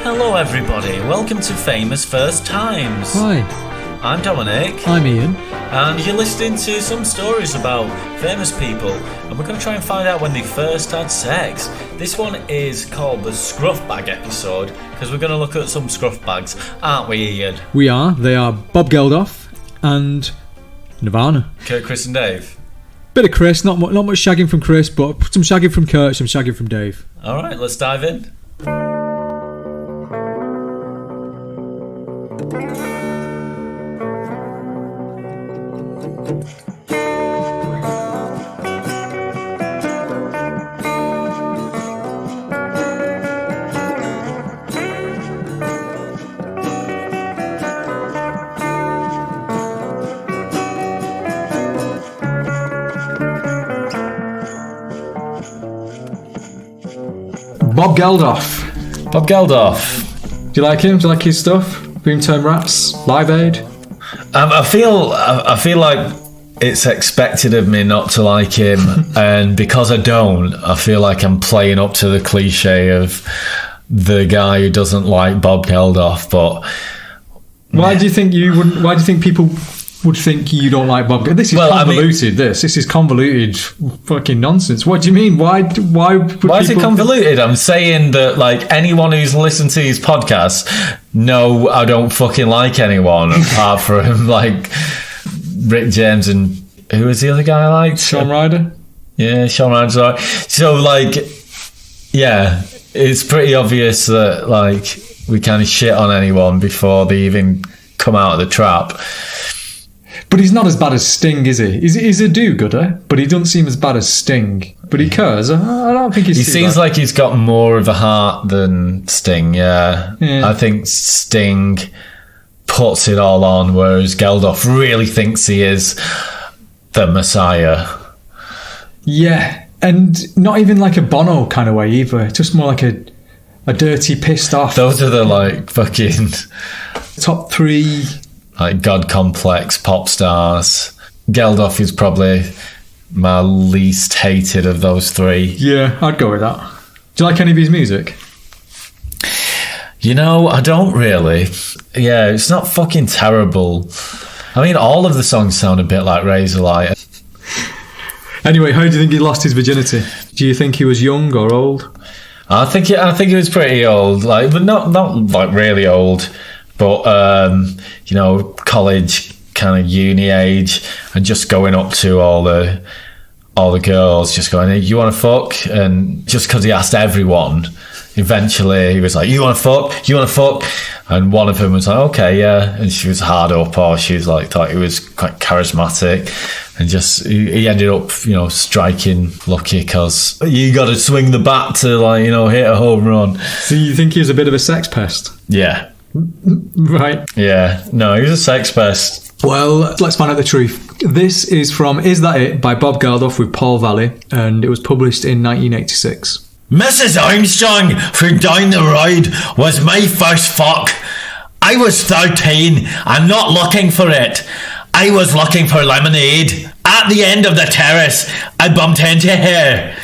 Hello everybody, welcome to Famous First Times. Hi, I'm Dominic. I'm Ian. And you're listening to some stories about famous people, and we're going to try and find out when they first had sex. This one is called the Scruffbag episode, because we're going to look at some scruff bags, aren't we, Ian? We are. They are Bob Geldof and Nirvana. Kurt, Chris and Dave. Bit of Chris, not much shagging from Chris, but some shagging from Kurt, some shagging from Dave. Alright, let's dive in. Bob Geldof. Bob Geldof. Do you like him? Do you like his stuff? Boomtown Rats, Live Aid. I feel like it's expected of me not to like him, and because I don't, I feel like I'm playing up to the cliche of the guy who doesn't like Bob Geldof. But why do you think you wouldn't? Why do you think people would think you don't like Bob? This is convoluted. This is convoluted fucking nonsense. What do you mean? Why is it convoluted? I'm saying that, like, anyone who's listened to these podcasts, no, I don't fucking like anyone apart from like Rick James and who was the other guy I liked? Shawn Ryder. Yeah, Shawn Ryder's alright. So, like, yeah, it's pretty obvious that, like, we kind of shit on anyone before they even come out of the trap. But he's not as bad as Sting, is he? He's a do-gooder, but he doesn't seem as bad as Sting. But he cares. I don't think he's He seems like he's got more of a heart than Sting, yeah. I think Sting puts it all on, whereas Geldof really thinks he is the Messiah. Yeah, and not even like a Bono kind of way either. Just more like a dirty, pissed off. Those are the, like, fucking top three, like, God complex pop stars. Geldof is probably my least hated of those three. Yeah, I'd go with that. Do you like any of his music? You know, I don't really. Yeah, it's not fucking terrible. I mean, all of the songs sound a bit like Razorlight. Anyway, how do you think he lost his virginity? Do you think he was young or old? I think he was pretty old, like, but not like really old, but you know, college kind of uni age, and just going up to all the girls, just going, hey, you want to fuck? And just because he asked everyone, eventually he was like, you want to fuck? And one of them was like, okay, yeah. And she was hard up, or she was like, thought he was quite charismatic, and just he ended up, you know, striking lucky, because you got to swing the bat to, like, you know, hit a home run. So you think he was a bit of a sex pest? Yeah. Right. Yeah. No, he was a sex pest. Well, let's find out the truth. This is from Is That It by Bob Geldof with Paul Valley, and it was published in 1986. Mrs. Armstrong from down the road was my first fuck. I was 13 and not looking for it. I was looking for lemonade. At the end of the terrace, I bumped into her.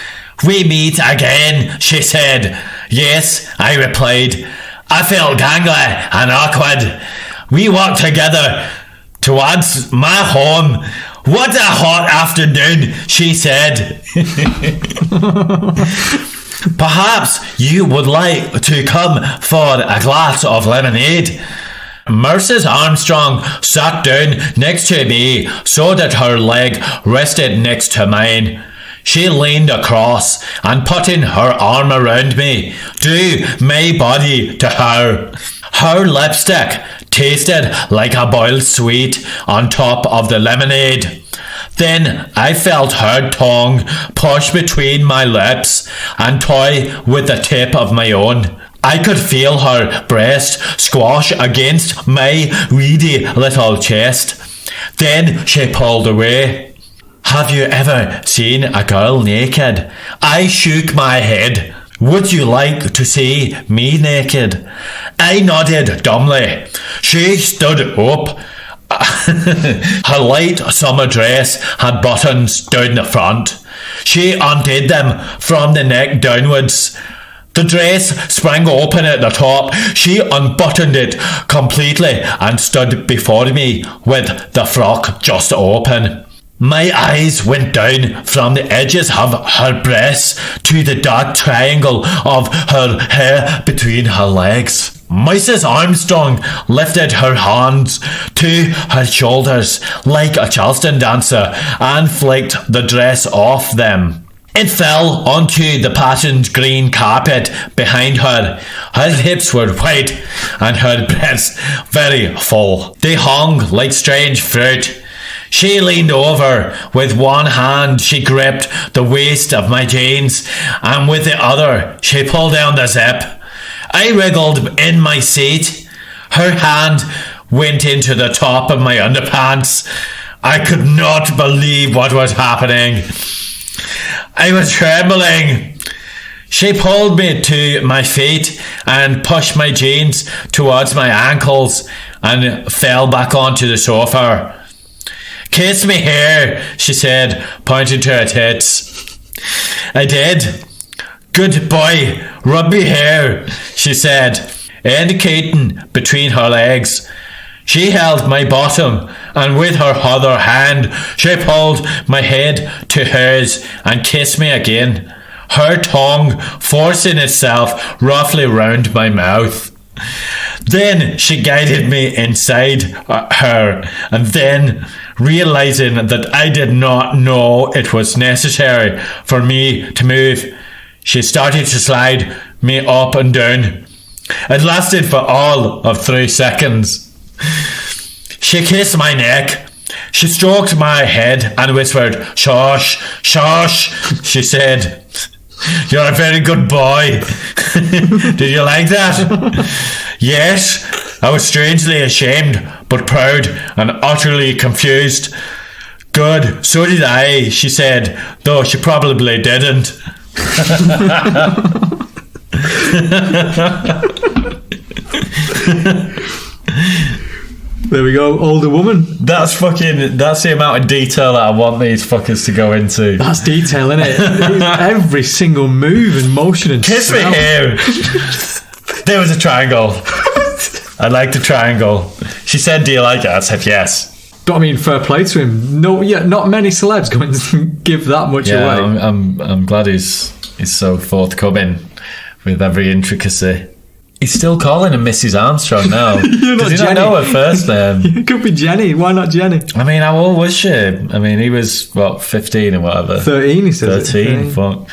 We meet again, she said. Yes, I replied. I felt gangly and awkward. We walked together towards my home. What a hot afternoon, she said. Perhaps you would like to come for a glass of lemonade. Mrs. Armstrong sat down next to me so that her leg rested next to mine. She leaned across and putting her arm around me, drew my body to her. Her lipstick tasted like a boiled sweet on top of the lemonade. Then I felt her tongue push between my lips and toy with the tip of my own. I could feel her breast squash against my weedy little chest. Then she pulled away. Have you ever seen a girl naked? I shook my head. Would you like to see me naked? I nodded dumbly. She stood up. Her light summer dress had buttons down the front. She undid them from the neck downwards. The dress sprang open at the top. She unbuttoned it completely and stood before me with the frock just open. My eyes went down from the edges of her breasts to the dark triangle of her hair between her legs. Mrs. Armstrong lifted her hands to her shoulders like a Charleston dancer and flicked the dress off them. It fell onto the patterned green carpet behind her. Her hips were white and her breasts very full. They hung like strange fruit. She leaned over. With one hand she gripped the waist of my jeans, and with the other she pulled down the zip. I wriggled in my seat. Her hand went into the top of my underpants. I could not believe what was happening. I was trembling. She pulled me to my feet and pushed my jeans towards my ankles and fell back onto the sofa. "Kiss me here," she said, pointing to her tits. I did. "Good boy, rub me here," she said, indicating between her legs. She held my bottom, and with her other hand she pulled my head to hers and kissed me again, her tongue forcing itself roughly round my mouth. Then she guided me inside her, and then, realising that I did not know it was necessary for me to move, she started to slide me up and down. It lasted for all of 3 seconds. She kissed my neck. She stroked my head and whispered, "Shush, shush," she said. "You're a very good boy." Did you like that? Yes, I was strangely ashamed, but proud and utterly confused. "Good, so did I," she said, though she probably didn't. There we go, older woman. That's the amount of detail that I want these fuckers to go into. That's detail, isn't it? Every single move and motion and kiss me here. There was a triangle. I liked the triangle. She said, "Do you like it?" I said yes. But I mean, fair play to him. No, yeah, not many celebs going to give that much away. I'm glad he's so forthcoming with every intricacy. He's still calling her Mrs. Armstrong now. Does he not know her first name? It could be Jenny. Why not Jenny? I mean, how old was she? I mean, he was, 15 or whatever? 13, he says. 13, fuck.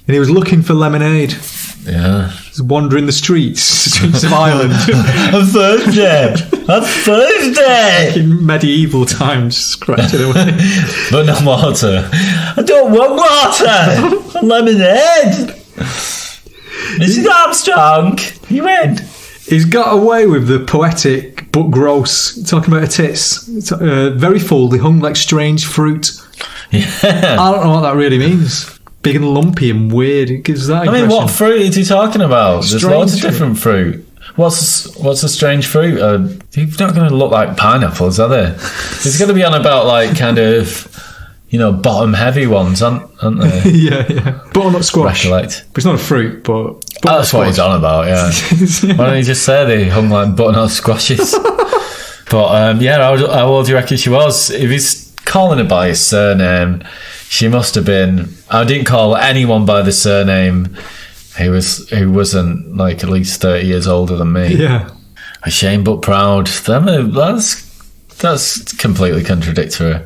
And he was looking for lemonade. Yeah. He's wandering the streets of Ireland. On Thursday. On Thursday. In medieval times, scratching away. But no water. I don't want water. Lemonade. Mrs. Armstrong, you in? He's got away with the poetic but gross, talking about her tits. Very full, they hung like strange fruit. Yeah. I don't know what that really means. Big and lumpy and weird. It gives that impression. I mean, what fruit is he talking about? There's loads of different fruit. What's a strange fruit? They're not going to look like pineapples, are they? It's going to be on about like kind of, bottom heavy ones, aren't they? yeah. Butternut squash. Recollect. But it's not a fruit, but that's squash. What he's on about, yeah. Yeah. Why don't you just say they hung like butternut squashes? But how old do you reckon she was? If he's calling her by his surname, she must have been. I didn't call anyone by the surname who wasn't like at least 30 years older than me. Yeah. Ashamed but proud. That's completely contradictory.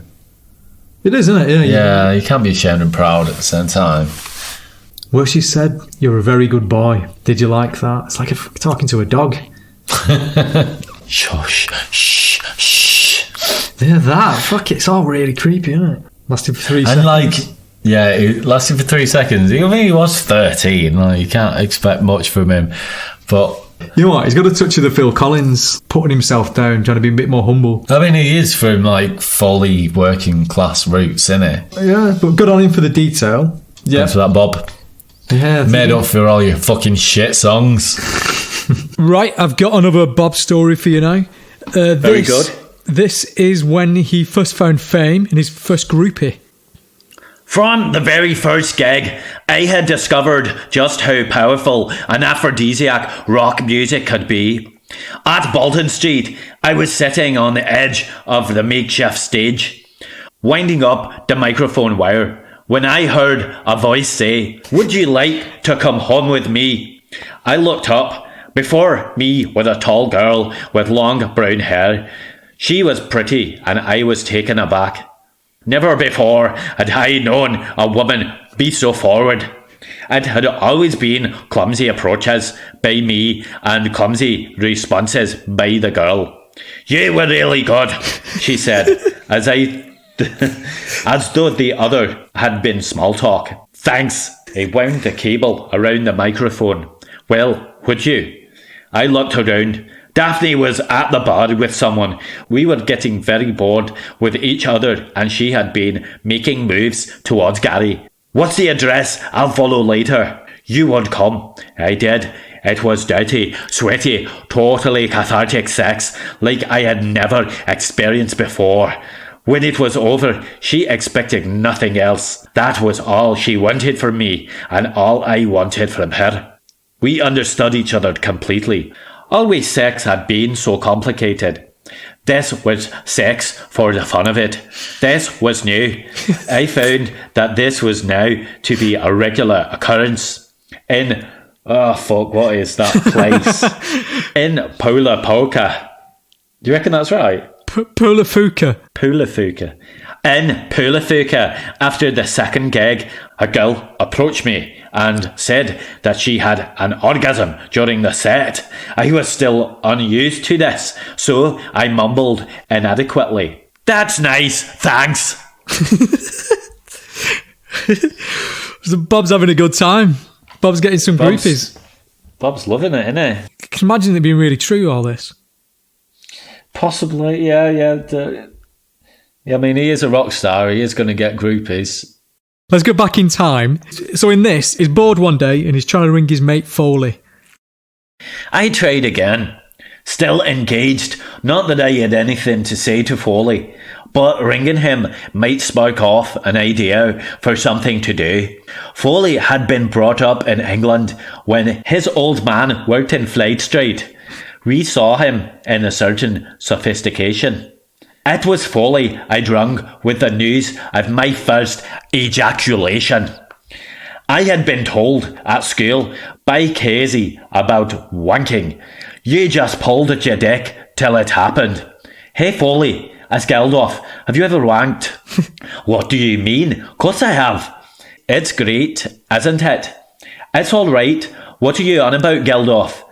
It is, isn't it? Yeah, you can't be ashamed and proud at the same time. Well, she said, "You're a very good boy. Did you like that?" It's like talking to a dog. Shush, shh, shh. Yeah, that. Fuck it. It's all really creepy, isn't it? Lasted for 3 seconds. It lasted for 3 seconds. I mean, he was 13. You can't expect much from him. But you know what? He's got a touch of the Phil Collins, putting himself down, trying to be a bit more humble. I mean, he is from fully working class roots, isn't he? Yeah, but good on him for the detail. Yeah, thanks for that, Bob. Yeah, made up for all your fucking shit songs. Right, I've got another Bob story for you now. Very good. This is when he first found fame in his first groupie. From the very first gig, I had discovered just how powerful an aphrodisiac rock music could be. At Bolton Street, I was sitting on the edge of the makeshift stage, winding up the microphone wire, when I heard a voice say, "Would you like to come home with me?" I looked up. Before me was a tall girl with long brown hair. She was pretty, and I was taken aback. Never before had I known a woman be so forward. It had always been clumsy approaches by me and clumsy responses by the girl. "You were really good," she said, as though the other had been small talk. "Thanks." I wound the cable around the microphone. "Well, would you?" I looked around. Daphne was at the bar with someone. We were getting very bored with each other, and she had been making moves towards Gary. "What's the address? I'll follow later." "You won't come." I did. It was dirty, sweaty, totally cathartic sex like I had never experienced before. When it was over, she expected nothing else. That was all she wanted from me, and all I wanted from her. We understood each other completely. Always sex had been so complicated. This was sex for the fun of it. This was new. I found that this was now to be a regular occurrence. What is that place? In Pula Polka. Do you reckon that's right? Pula Fuka. Pula Fuka. In Pula Fuka, after the second gig, a girl approached me and said that she had an orgasm during the set. I was still unused to this, so I mumbled inadequately, "That's nice, thanks." So Bob's having a good time. Bob's getting some groupies. Bob's loving it, isn't he? Can you imagine it being really true, all this? Possibly, yeah. I mean, he is a rock star. He is going to get groupies. Let's go back in time. So in this, he's bored one day and he's trying to ring his mate Foley. I tried again. Still engaged. Not that I had anything to say to Foley, but ringing him might spark off an idea for something to do. Foley had been brought up in England when his old man worked in Fleet Street. We saw him in a certain sophistication. It was Foley I'd rung with the news of my first ejaculation. I had been told at school by Casey about wanking. You just pulled at your dick till it happened. "Hey Foley, it's Geldof. Have you ever wanked?" "What do you mean? Of course I have." "It's great, isn't it?" "It's all right. What are you on about, Geldof?"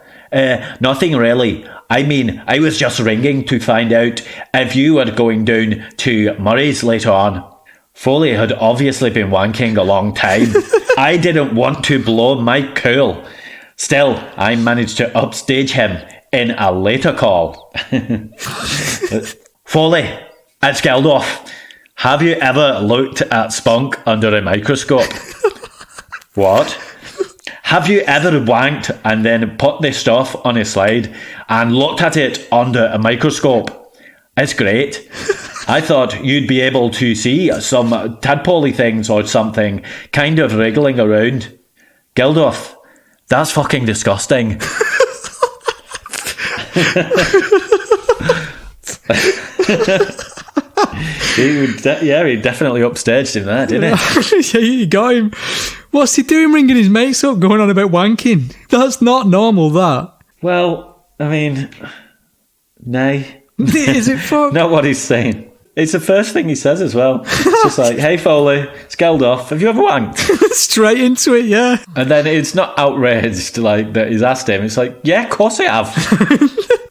Nothing really. I mean, I was just ringing to find out if you were going down to Murray's later on." Foley had obviously been wanking a long time. I didn't want to blow my cool. Still, I managed to upstage him in a later call. "Foley, it's Geldof. Have you ever looked at spunk under a microscope?" "What?" "Have you ever wanked and then put the stuff on a slide and looked at it under a microscope? It's great. I thought you'd be able to see some tadpoley things or something kind of wriggling around." "Geldof, that's fucking disgusting." He definitely upstaged him there, didn't he? Yeah, you got him. What's he doing ringing his mates up, going on about wanking? That's not normal, that. Well, I mean, nay. Is it fuck? Not what he's saying. It's the first thing he says as well. It's just like, "Hey Foley, it's Geldof. Have you ever wanked?" Straight into it, yeah. And then it's not outraged like that he's asked him. It's like, "Yeah, of course I have."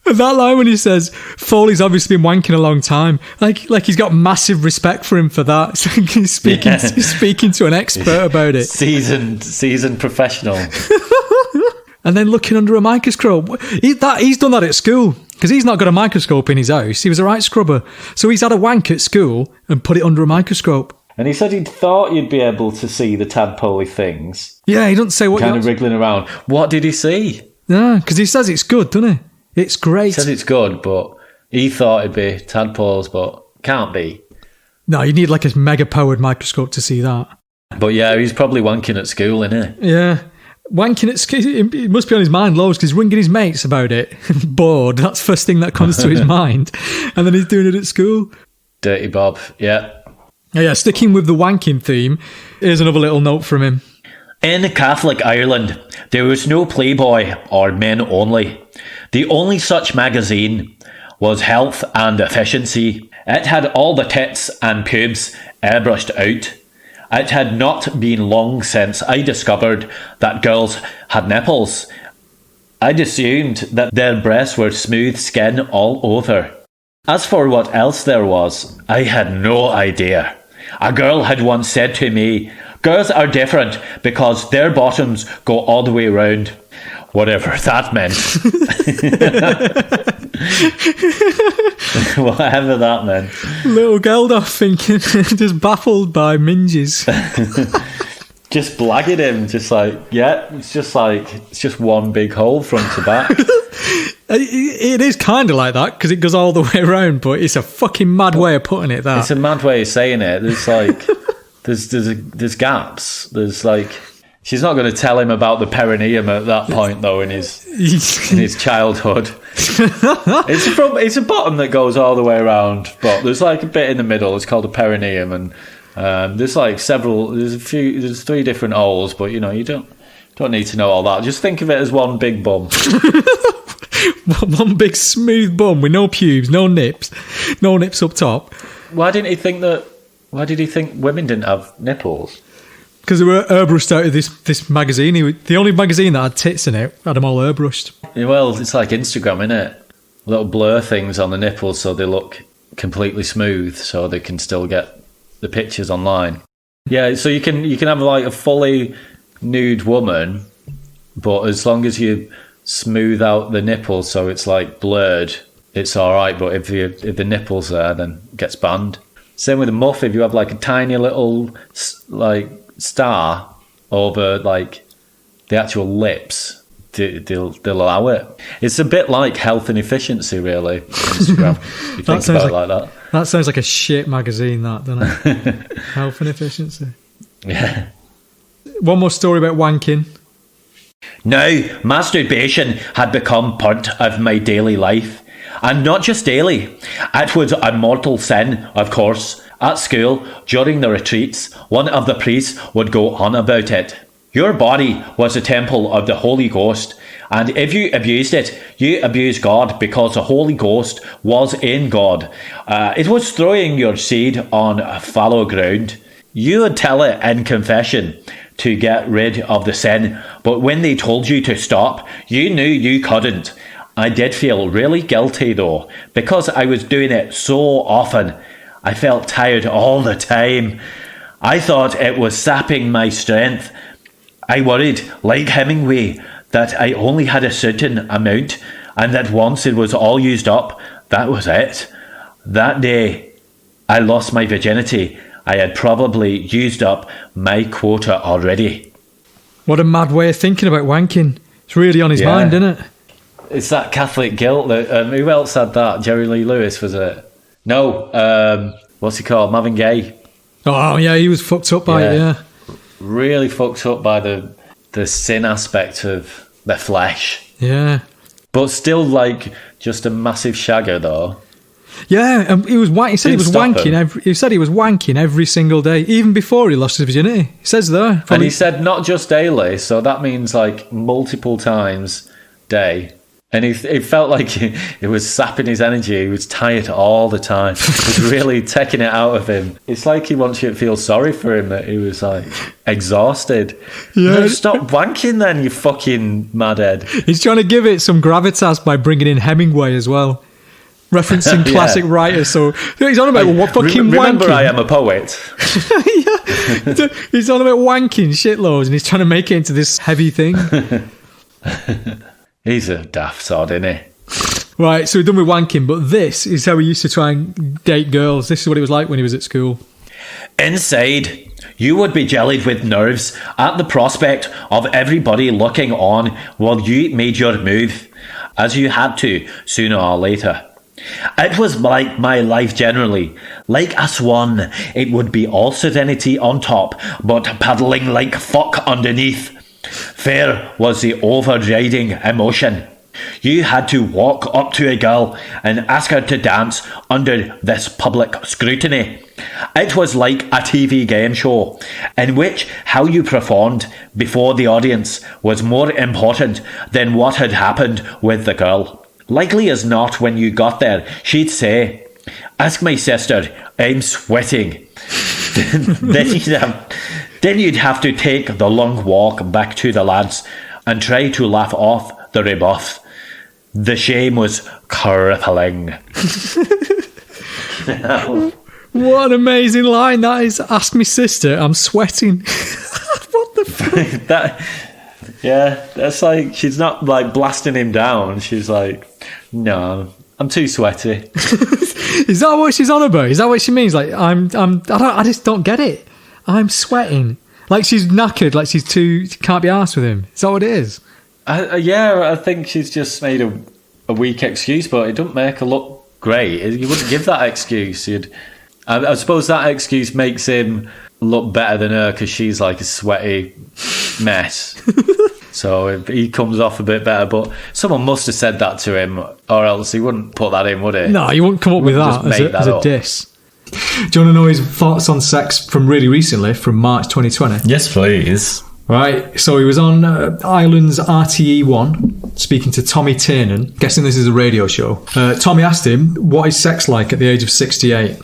That line when he says Foley's obviously been wanking a long time, like he's got massive respect for him for that. It's like he's speaking to an expert about it. Seasoned professional. And then looking under a microscope. He's done that at school because he's not got a microscope in his house. He was a right scrubber, so he's had a wank at school and put it under a microscope. And he said he thought you'd be able to see the tadpoley things. Yeah, he doesn't say what kind of wriggling around. What did he see? Yeah, because he says it's good, doesn't he? It's great. He says it's good, but he thought it'd be tadpoles, but can't be. No, you need like a mega-powered microscope to see that. But yeah, he's probably wanking at school, isn't he? Yeah. Wanking at school, it must be on his mind loads because he's ringing his mates about it. Bored, that's the first thing that comes to his mind. And then he's doing it at school. Dirty Bob, yeah. Yeah, sticking with the wanking theme, here's another little note from him. In Catholic Ireland, there was no Playboy or Men Only. The only such magazine was Health and Efficiency. It had all the tits and pubes airbrushed out. It had not been long since I discovered that girls had nipples. I'd assumed that their breasts were smooth skin all over. As for what else there was, I had no idea. A girl had once said to me, girls are different because their bottoms go all the way round. Whatever that meant. Whatever that meant. Little Geldof thinking, just baffled by minges. Just blagging him, just like, yeah, it's just one big hole front to back. It is kind of like that because it goes all the way around, but it's a fucking mad way of putting it. That it's a mad way of saying it. There's like, there's gaps. There's like, she's not going to tell him about the perineum at that point though in his childhood. It's a bottom that goes all the way around, but there's like a bit in the middle. It's called a perineum, and there's like there's 3 different holes, but you know you don't need to know all that. Just think of it as one big bum. One big smooth bum with no pubes, no nips up top. Why did he think women didn't have nipples? Because they were airbrushed out of this magazine. The only magazine that had tits in it had them all airbrushed. Yeah, well, it's like Instagram, isn't it? Little blur things on the nipples so they look completely smooth, so they can still get the pictures online. Yeah, so you can have like a fully nude woman, but as long as you smooth out the nipples so it's like blurred, it's all right. But if the nipples there, then it gets banned. Same with a muff. If you have like a tiny little like star over like the actual lips, they'll allow it. It's a bit like Health and Efficiency, really. Instagram. You think about it like that. That sounds like a shit magazine, that, doesn't it? Health and Efficiency. Yeah. One more story about wanking. Now, masturbation had become part of my daily life. And not just daily. It was a mortal sin, of course. At school, during the retreats, one of the priests would go on about it. Your body was a temple of the Holy Ghost, and if you abused it, you abused God because the Holy Ghost was in God. It was throwing your seed on fallow ground. You would tell it in confession to get rid of the sin, but when they told you to stop, you knew you couldn't. I did feel really guilty though, because I was doing it so often. I felt tired all the time. I thought it was sapping my strength. I worried, like Hemingway, that I only had a certain amount and that once it was all used up, that was it. That day, I lost my virginity. I had probably used up my quota already. What a mad way of thinking about wanking. It's really on his mind, isn't it? It's that Catholic guilt. Who else had that? Jerry Lee Lewis, was it? No, what's he called? Marvin Gaye. Oh, yeah, he was fucked up by it, yeah. Really fucked up by the sin aspect of the flesh. Yeah. But still, like, just a massive shagger, though. Yeah, and he said he was wanking every single day, even before he lost his virginity. He says there. Probably. And he said not just daily, so that means, like, multiple times day. And he felt like it was sapping his energy. He was tired all the time. It was really taking it out of him. It's like he wants you to feel sorry for him that he was like exhausted. Yeah. No, stop wanking then, you fucking madhead. He's trying to give it some gravitas by bringing in Hemingway as well. Referencing classic writers. So he's on about what fucking remember wanking. I am a poet. Yeah. He's on about wanking shitloads and he's trying to make it into this heavy thing. He's a daft sod, isn't he? Right, so we're done with wanking, but this is how he used to try and date girls. This is what it was like when he was at school. Inside, you would be jellied with nerves at the prospect of everybody looking on while you made your move, as you had to sooner or later. It was like my life generally. Like a swan, it would be all serenity on top, but paddling like fuck underneath. Fear was the overriding emotion. You had to walk up to a girl and ask her to dance under this public scrutiny. It was like a TV game show, in which how you performed before the audience was more important than what had happened with the girl. Likely as not, when you got there, she'd say, "Ask my sister, I'm sweating." Then you'd have to take the long walk back to the lads and try to laugh off the rebuff. The shame was crippling. What an amazing line that is. "Ask me sister, I'm sweating." What the fuck? That's like, she's not like blasting him down. She's like, "No, I'm too sweaty." Is that what she's on about? Is that what she means? Like, I just don't get it. "I'm sweating." Like she's knackered, like she can't be arsed with him. Is that what it is? I think she's just made a weak excuse, but it doesn't make her look great. You wouldn't give that excuse. I suppose that excuse makes him look better than her because she's like a sweaty mess. So he comes off a bit better, but someone must have said that to him, or else he wouldn't put that in, would he? No, you wouldn't come up with that as a diss. Do you want to know his thoughts on sex from really recently, from March 2020? Yes, please. Right, so he was on Ireland's RTE1 speaking to Tommy Tiernan. Guessing this is a radio show. Tommy asked him what is sex like at the age of 68.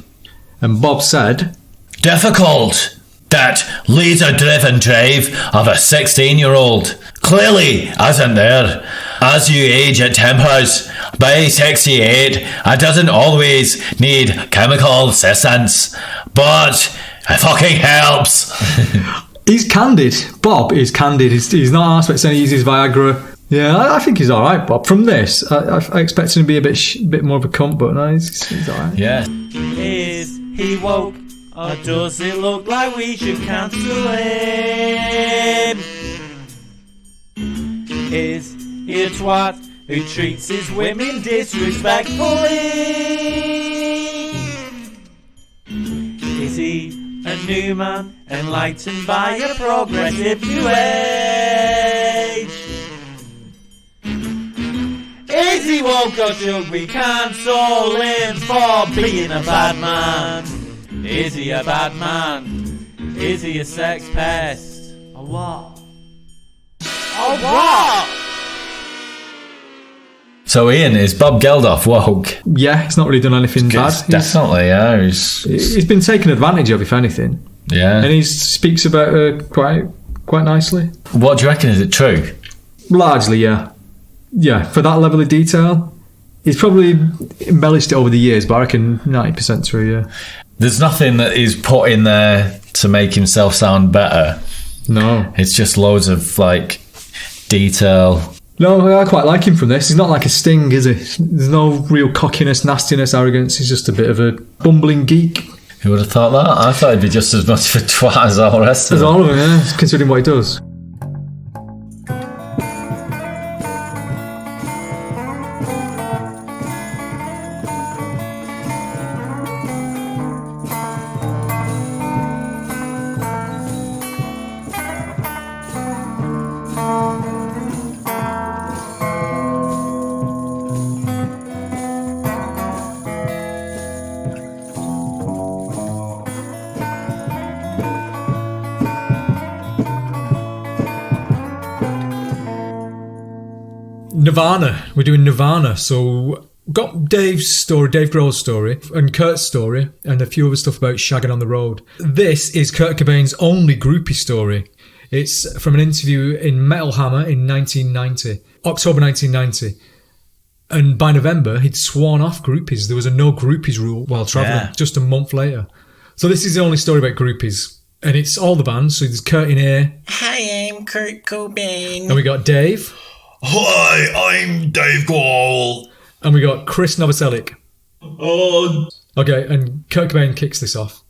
And Bob said, "Difficult. That laser-driven drive of a 16-year-old. Clearly isn't there. As you age, it tempers. By 68, it doesn't always need chemical assistance, but it fucking helps." He's candid. Bob is candid. He's not asked about saying he uses Viagra. Yeah, I think he's all right, Bob. From this, I expect him to be a bit more of a cunt, but no, he's all right. Yeah. Is he woke, or does it look like we should cancel him? Is he a twat who treats his women disrespectfully? Is he a new man enlightened by a progressive new age? Is he woke, or should we cancel him for being a bad man? Is he a bad man? Is he a sex pest? Or what? Or what? So Ian, is Bob Geldof woke? Yeah, he's not really done anything bad. Definitely, yeah. He's been taken advantage of, if anything. Yeah. And he speaks about her quite nicely. What do you reckon? Is it true? Largely, yeah. Yeah, for that level of detail. He's probably embellished it over the years, but I reckon 90% true, yeah. There's nothing that he's put in there to make himself sound better. No. It's just loads of, like, detail. No, I quite like him from this. He's not like a Sting, is he? There's no real cockiness, nastiness, arrogance. He's just a bit of a bumbling geek. Who would have thought that? I thought he'd be just as much of a twat as all the rest of As them. all of them, yeah, considering what he does. Nirvana. We're doing Nirvana. So got Dave Grohl's story, and Kurt's story, and a few other stuff about shagging on the road. This is Kurt Cobain's only groupie story. It's from an interview in Metal Hammer in 1990, October 1990. And by November, he'd sworn off groupies. There was a no groupies rule while travelling, just a month later. So this is the only story about groupies. And it's all the bands. So there's Kurt in here. Hi, I'm Kurt Cobain. And we got Dave. Hi, I'm Dave Grohl. And we got Chris Novoselic. Oh. Okay, and Kurt Cobain kicks this off.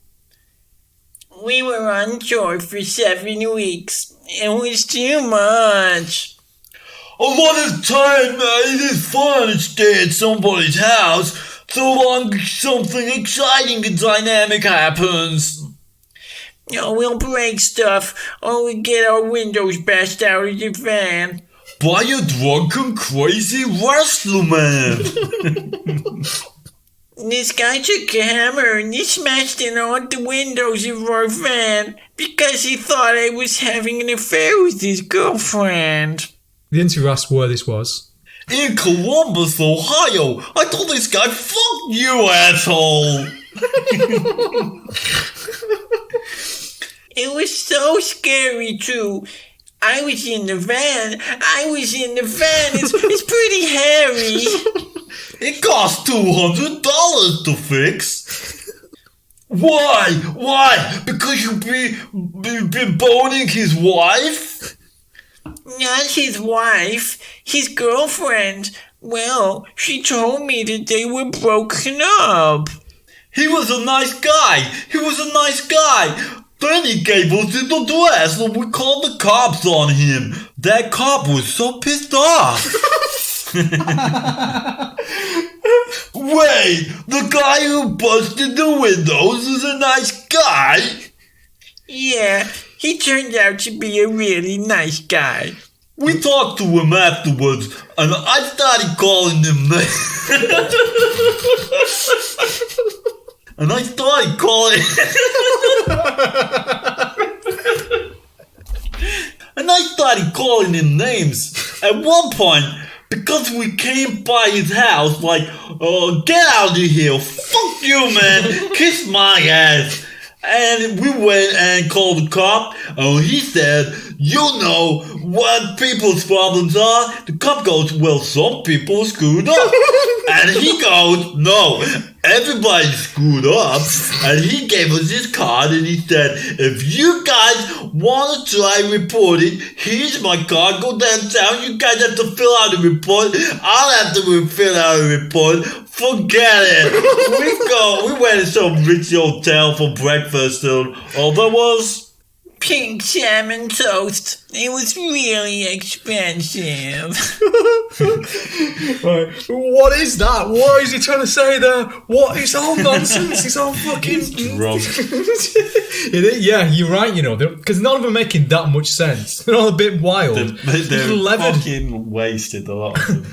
We were on tour for 7 weeks. It was too much. A lot of time, mate. It's fun to stay at somebody's house. so long as something exciting and dynamic happens. We'll break stuff, or we get our windows bashed out of the van. By a drunken, crazy wrestler man. This guy took a hammer and he smashed in all the windows of our van because he thought I was having an affair with his girlfriend. The interviewer asked where this was. In Columbus, Ohio. I told this guy, fuck you, asshole. It was so scary too. I was in the van. It's pretty hairy. It cost $200 to fix. Why? Because you've been boning his wife? Not his wife, his girlfriend. Well, she told me that they were broken up. He was a nice guy. Then he gave us his address and we called the cops on him. That cop was so pissed off. Wait, the guy who busted the windows is a nice guy? Yeah, he turned out to be a really nice guy. We talked to him afterwards and I started calling him names. At one point, because we came by his house, like, get out of here, fuck you, man, kiss my ass. And we went and called the cop, and he said, you know what people's problems are? The cop goes, well, some people screwed up. And he goes, no, everybody screwed up. And he gave us his card and he said, if you guys want to try and report it, here's my card, go downtown, you guys have to fill out a report, I'll have to fill out a report, forget it. We went to some rich hotel for breakfast and all there was pink salmon toast. It was really expensive. Right. What is that? What is he trying to say there? What? It's all nonsense. It's all fucking drunk. Yeah, you're right, because none of them are making that much sense. They're all a bit wild. They're fucking wasted, a lot of them.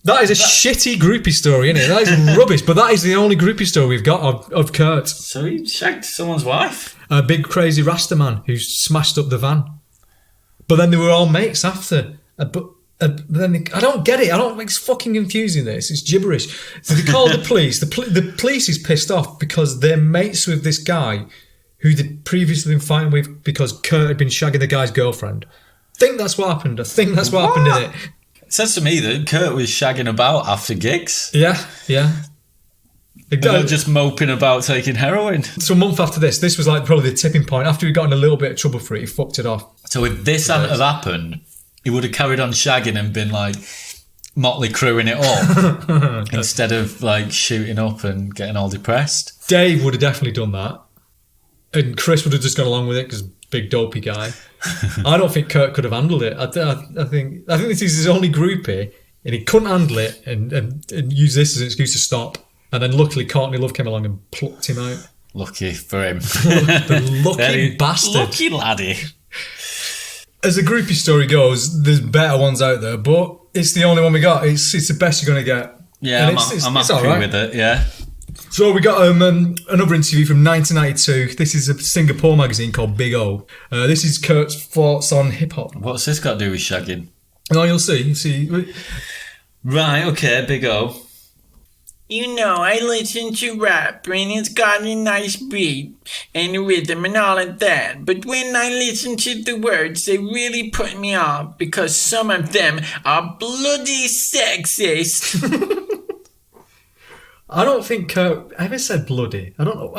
That is a shitty groupie story, isn't it? That is rubbish, but that is the only groupie story we've got of Kurt. So he shagged someone's wife? A big crazy Rasta man who smashed up the van. But then they were all mates after. But then I don't get it. It's fucking confusing, this. It's gibberish. So they called the police. The police is pissed off because they're mates with this guy who they'd previously been fighting with because Kurt had been shagging the guy's girlfriend. I think that's what happened, isn't it? It says to me that Kurt was shagging about after gigs. Yeah. And not just moping about taking heroin. So a month after this was like probably the tipping point. After he'd gotten a little bit of trouble for it, he fucked it off. So if this hadn't have happened, he would have carried on shagging and been like Motley Crueing it up instead of like shooting up and getting all depressed. Dave would have definitely done that. And Chris would have just gone along with it because big dopey guy. I don't think Kurt could have handled it. I think this is his only groupie and he couldn't handle it and use this as an excuse to stop. And then luckily Courtney Love came along and plucked him out. Lucky for him. The lucky bastard. Lucky laddie. As a groupie story goes, there's better ones out there, but it's the only one we got. It's the best you're going to get. Yeah, I'm happy right with it, yeah. So we got another interview from 1992. This is a Singapore magazine called Big O. This is Kurt's thoughts on hip-hop. What's this got to do with shagging? No, you'll see. Right, okay, Big O. I listen to rap and it's got a nice beat and a rhythm and all of that. But when I listen to the words, they really put me off because some of them are bloody sexist. I don't think Kurt ever said bloody. I don't know.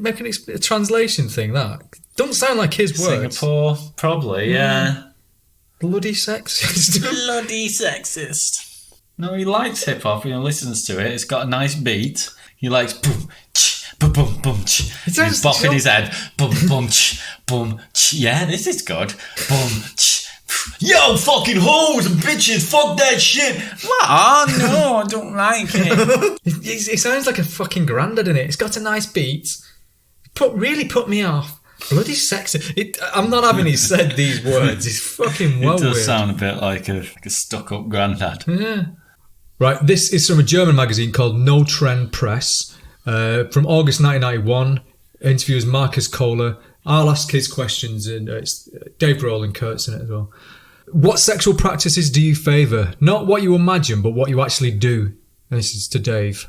Making a translation thing, that. Doesn't sound like his words. Singapore, probably, yeah. Bloody sexist. Bloody sexist. No, he likes hip hop. Listens to it. It's got a nice beat. He likes boom, ch, boom, boom, boom, ch. He's bopping his head. Boom, boom, ch, boom, ch. Yeah, this is good. Boom, ch. Yo, fucking hoes and bitches, fuck that shit. Oh no, I don't like it. It sounds like a fucking grandad in it. It's got a nice beat. Really put me off. Bloody sexy. I'm not having he said these words. It's fucking well It does weird. sound a bit like a stuck-up granddad. Yeah. Right, this is from a German magazine called No Trend Press. From August 1991. Interviewers Marcus Kohler. I'll ask his questions, and it's Dave Grohl and Kurt's in it as well. What sexual practices do you favour? Not what you imagine, but what you actually do. And this is to Dave.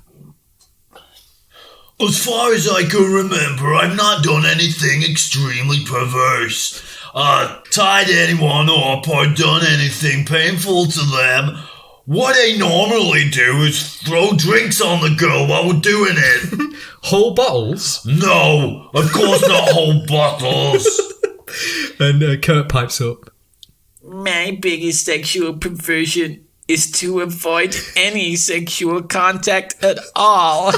As far as I can remember, I've not done anything extremely perverse. Tied anyone up or done anything painful to them. What I normally do is throw drinks on the girl while we're doing it. Whole bottles? No, of course not whole bottles. And Kurt pipes up. My biggest sexual perversion is to avoid any sexual contact at all.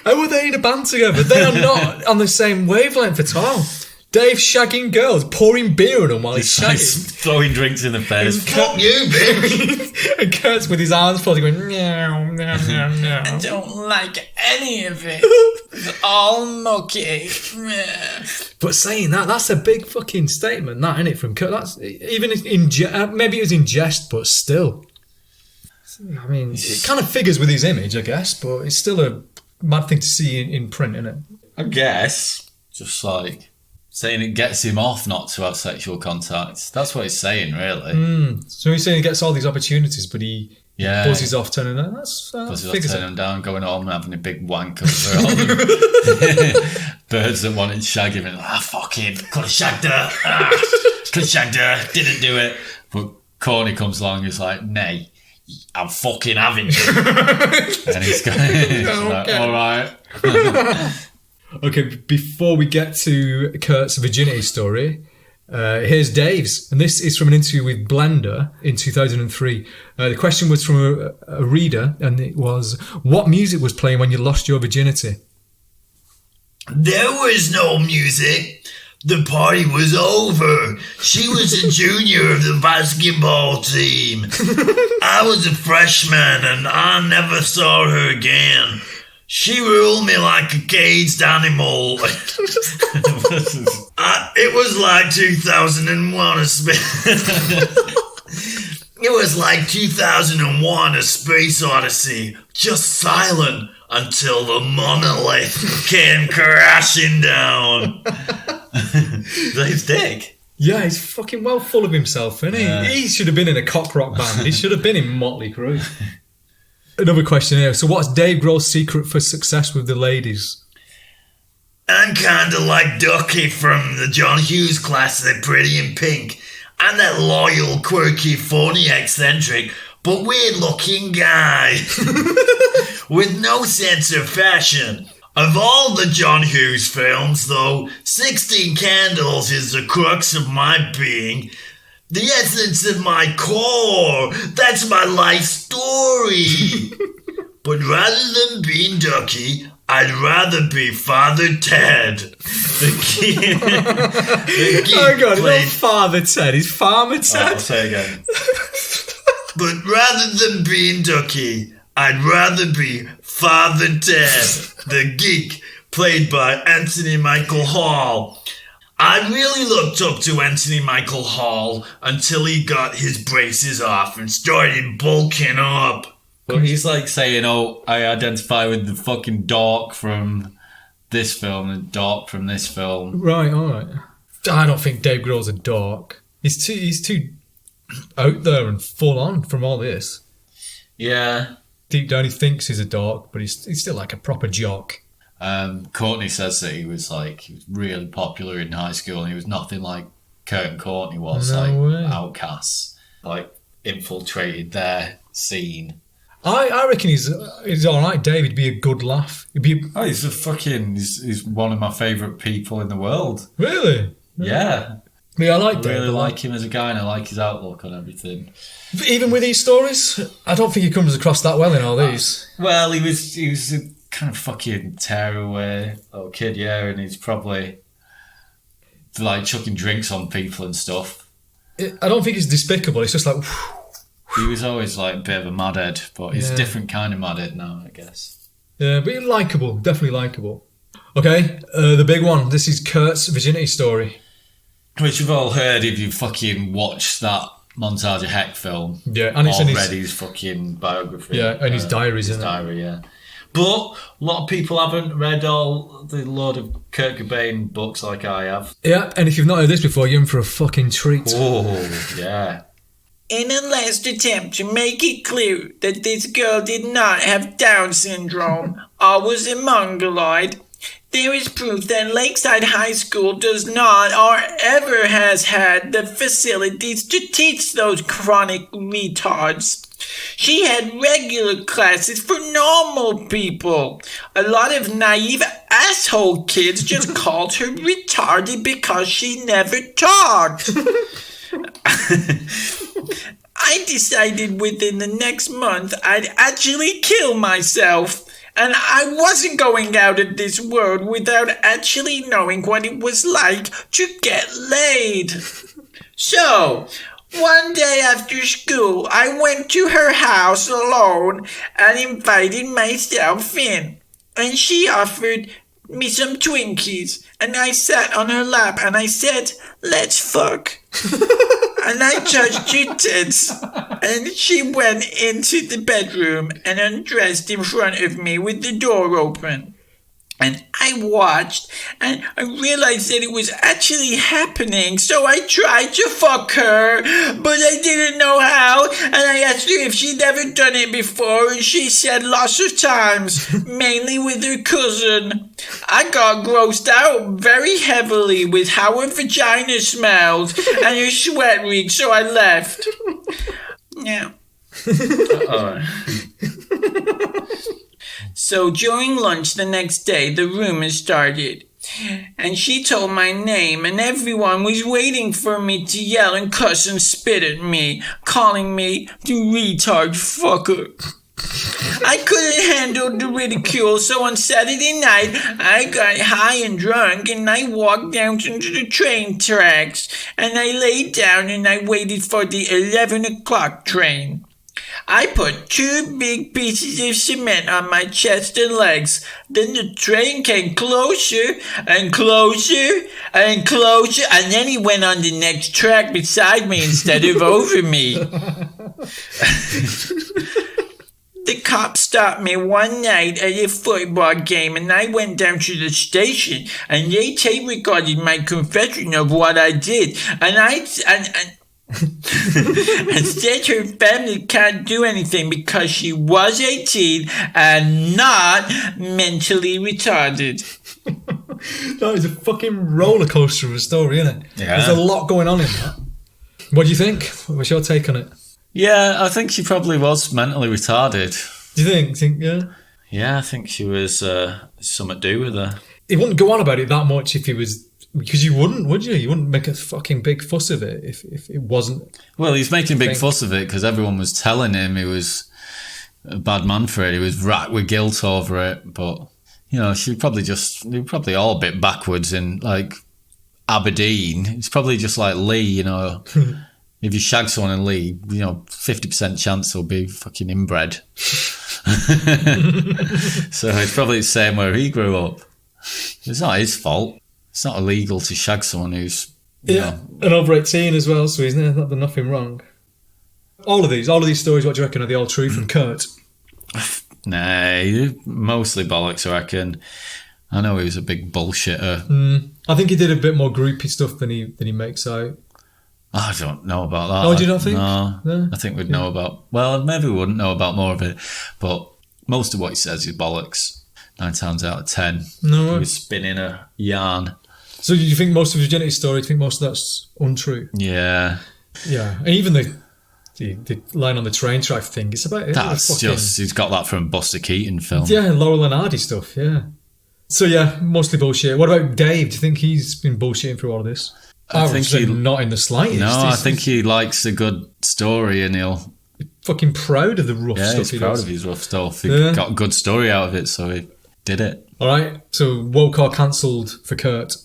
How are they in a band together? They are not on the same wavelength at all. Dave shagging girls, pouring beer on them while he's shagging. Throwing drinks in the face. Fuck you, bitch. And Kurt's with his arms folded going, meow, meow, meow, I meow. don't like any of it. It's all mucky. But saying that, that's a big fucking statement, that, isn't it, from Kurt? That's, even in maybe it was in jest, but still. I mean, it kind of figures with his image, I guess, but it's still a mad thing to see in print, isn't it? I guess. Just like saying it gets him off not to have sexual contact. That's what he's saying, really. So he's saying he gets all these opportunities, but he Yeah. buzzes off turning out. Buzzes off, figures turning it. him down, going home and having a big wank over all the birds that wanted to shag him. And fucking, could have shagged her. Could have shagged her. Didn't do it. But Corny comes along and he's like, nay, I'm fucking having you. And he's going, like, all right. Okay, before we get to Kurt's virginity story, here's Dave's. And this is from an interview with Blender in 2003. The question was from a reader, and it was, what music was playing when you lost your virginity? There was no music. The party was over. She was a junior of the basketball team. I was a freshman and I never saw her again. She ruled me like a caged animal. It was like 2001 It was like 2001 A Space Odyssey. Just silent until the monolith came crashing down. Dave's dick. Yeah, he's fucking well full of himself, isn't he? Yeah. He should have been in a cock rock band. He should have been in Motley Crue. Another question here. So what's Dave Grohl's secret for success with the ladies? I'm kinda like Ducky from the John Hughes class, The Pretty in Pink. I'm that loyal, quirky, phony, eccentric, but weird-looking guy. With no sense of fashion. Of all the John Hughes films, though, 16 Candles is the crux of my being. The essence of my core. That's my life story. But rather than being Ducky, I'd rather be Father Ted. Oh God, not Father Ted, he's Farmer Ted. I'll say it again. But rather than being Ducky, I'd rather be Father Ted, the geek, played by Anthony Michael Hall. I really looked up to Anthony Michael Hall until he got his braces off and started bulking up. But he's like saying, oh, I identify with the fucking dork from this film and dork from this film. Right, alright. I don't think Dave Grohl's a dork. He's too out there and full on from all this. Yeah. Deep down he thinks he's a dork, but he's still like a proper jock. Courtney says that he was really popular in high school and he was nothing like Kurt and Courtney was, No way. outcasts, infiltrated their scene. I reckon he's alright, Dave. He'd be a good laugh. Oh, he's one of my favourite people in the world. Really? Yeah. Yeah, I like I Dave. really like him as a guy and I like his outlook on everything. Even with these stories, I don't think he comes across that well in all these. Well, he was a kind of fucking tearaway little kid, yeah, and he's probably like chucking drinks on people and stuff. I don't think it's despicable. It's just like... He was always like a bit of a madhead, but he's a different kind of madhead now, I guess. Yeah, but likeable. Definitely likeable. Okay, the big one. This is Kurt's virginity story. Which you've all heard if you fucking watched that Montage of Heck film. Yeah, and it's in his fucking biography. Yeah, and his diaries, his diary, yeah. But a lot of people haven't read all the load of Kurt Cobain books like I have. Yeah, and if you've not heard this before, you're in for a fucking treat. Oh, yeah. In a last attempt to make it clear that this girl did not have Down syndrome or was a mongoloid, there is proof that Lakeside High School does not or ever has had the facilities to teach those chronic retards. She had regular classes for normal people. A lot of naive asshole kids just called her retarded because she never talked. I decided within the next month I'd actually kill myself. And I wasn't going out of this world without actually knowing what it was like to get laid. So, one day after school, I went to her house alone and invited myself in. And she offered me some Twinkies. And I sat on her lap and I said, "Let's fuck." And I touched her tits. And she went into the bedroom and undressed in front of me with the door open. And I watched, and I realized that it was actually happening, so I tried to fuck her, but I didn't know how, and I asked her if she'd ever done it before, and she said lots of times, mainly with her cousin. I got grossed out very heavily with how her vagina smelled, and her sweat reeked, so I left. Yeah. So during lunch the next day, the rumors started. And she told my name, and everyone was waiting for me to yell and cuss and spit at me, calling me the retard fucker. I couldn't handle the ridicule, so on Saturday night, I got high and drunk, and I walked down to the train tracks, and I laid down and I waited for the 11 o'clock train. I put 2 big pieces of cement on my chest and legs. Then the train came closer and closer and closer, and then he went on the next track beside me instead of over me. The cop stopped me one night at a football game, and I went down to the station, and they tape recorded my confession of what I did, and said her family can't do anything because she was 18 and not mentally retarded. That is a fucking roller coaster of a story, isn't it? Yeah. There's a lot going on in that. What do you think? What's your take on it? Yeah, I think she probably was mentally retarded. Do you think? Yeah? Yeah, I think she was something to do with her. He wouldn't go on about it that much if he was... Because you wouldn't, would you? You wouldn't make a fucking big fuss of it if it wasn't... Well, he's making a big fuss of it because everyone was telling him he was a bad man for it. He was racked with guilt over it. But, you know, they were probably all a bit backwards in, like, Aberdeen. It's probably just like Lee, you know. If you shag someone in Lee, you know, 50% chance they'll be fucking inbred. So it's probably the same where he grew up. It's not his fault. It's not illegal to shag someone who's, you know, and over 18 as well, so he's not done nothing wrong. All of these stories, what do you reckon, are they all true from Kurt? Nah, mostly bollocks, I reckon. I know he was a big bullshitter. I think he did a bit more groupie stuff than he makes out. I don't know about that. Oh, do you not think? No. I think we'd know about... Well, maybe we wouldn't know about more of it, but most of what he says is bollocks. 9 times out of 10. No. He was spinning a yarn. So do you think most of his virginity story, do you think most of that's untrue? Yeah. Yeah. And even the line on the train track thing, it's about... That's just... He's got that from Buster Keaton film. Yeah, Laurel and Hardy stuff, yeah. So yeah, mostly bullshit. What about Dave? Do you think he's been bullshitting through all of this? I think he's not in the slightest. No, I think he likes a good story and he'll... Fucking proud of the rough stuff he does. Yeah, he's proud of his rough stuff. He got a good story out of it, so he did it. All right, so woke or cancelled for Kurt?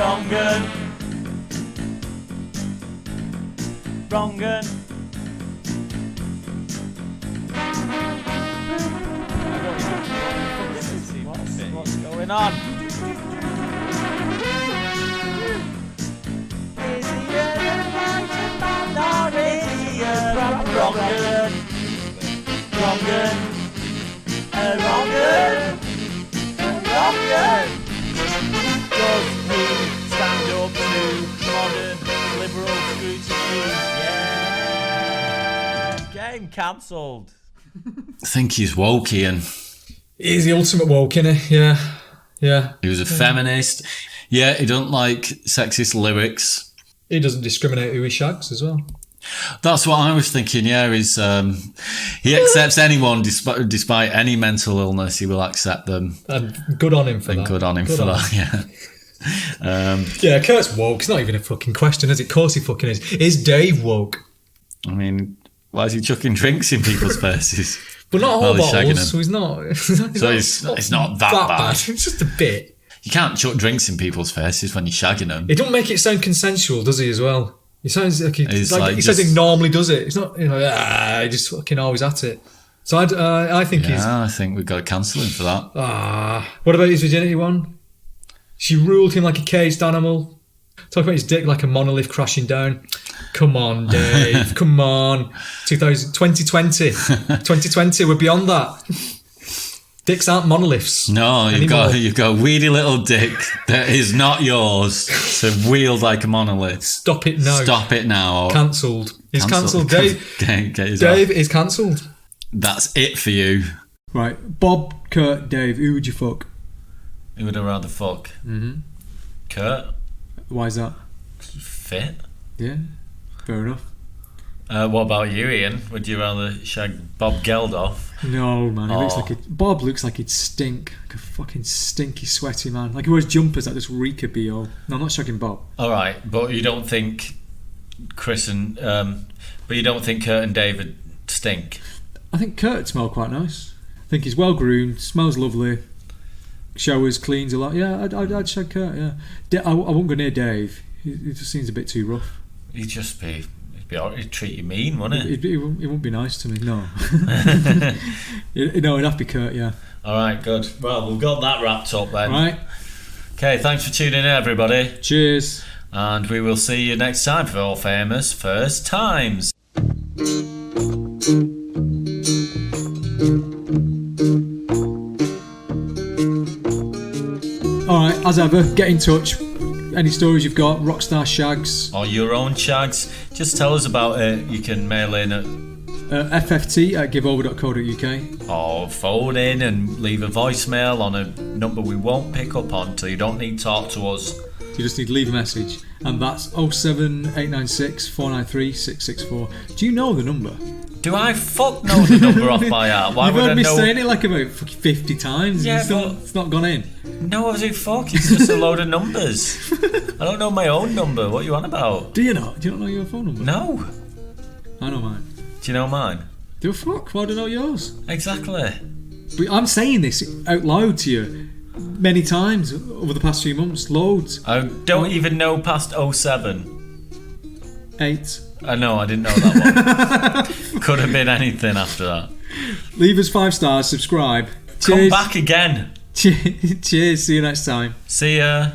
Wrongen. Wrongen. What's going on? Is he a enlightened man or is he a Wrongen? Wrongen. Wrongen. Wrongen. Does he stand up to modern liberal scrutiny? Yeah. Game cancelled. I think he's woke, Ian. He's the ultimate woke, isn't he? Yeah. He was a feminist. Yeah, he don't like sexist lyrics. He doesn't discriminate who he shags as well. That's what I was thinking, yeah. He accepts anyone despite any mental illness, he will accept them. And good on him for that. Good on him for that, yeah. Yeah, Kurt's woke. It's not even a fucking question, is it? Of course he fucking is. Is Dave woke? I mean, why is he chucking drinks in people's faces? But not all While he's shagging bottles, so he's not... It's not that bad. It's just a bit. You can't chuck drinks in people's faces when you're shagging them. He don't make it sound consensual, does he, as well? He sounds like he says he just- normally does it. It's not, he just fucking always at it. So I think he's... Yeah, I think we've got to cancel him for that. What about his virginity one? She ruled him like a caged animal. Talk about his dick like a monolith crashing down. Come on, Dave. Come on. 2020. 2020, we're beyond that. Dicks aren't monoliths. No, you've got a weedy little dick that is not yours, so wheeled like a monolith. Stop it now. Stop it now. Cancelled. He's cancelled. Dave is cancelled. That's it for you. Right. Bob, Kurt, Dave, who would you fuck? Who would I rather fuck? Mm-hmm. Kurt. Why is that? Fit. Yeah, fair enough. What about you, Ian? Would you rather shag Bob Geldof? No, man. Bob looks like he'd stink. Like a fucking stinky, sweaty man. Like he wears jumpers that just reek of BO. No, I'm not shagging Bob. All right, but you don't think Chris and... but you don't think Kurt and David stink? I think Kurt smells quite nice. I think he's well groomed, smells lovely, showers, cleans a lot. Yeah, I'd shag Kurt, yeah. I won't go near Dave. He just seems a bit too rough. He'd treat you mean, wouldn't it? It won't be nice to me, no. It'd have to be Kurt, yeah. All right, good. Well, we've got that wrapped up then. Right. Okay, thanks for tuning in, everybody. Cheers. And we will see you next time for all famous first times. Alright, as ever, get in touch. Any stories you've got, Rockstar Shags. Or your own shags, just tell us about it. You can mail in at fft@giveover.co.uk. or phone in and leave a voicemail on a number we won't pick up on, so you don't need to talk to us. You just need to leave a message, and that's 07896 493 664. Do you know the number? Do I fuck know the number off by heart? Why You've would heard I me know? saying it like about 50 times. Yeah, It's not gone in. No, I do fuck. It's just a load of numbers. I don't know my own number. What are you on about? Do you not? Do you not know your phone number? No. I know mine. Do you know mine? Do a fuck? Why do I know yours? Exactly. But I'm saying this out loud to you many times over the past few months. Loads. I don't even know past 07. 8. I know, I didn't know that one. Could have been anything after that. Leave us 5 stars, subscribe. Come Cheers. back again. Cheers. See you next time. See ya.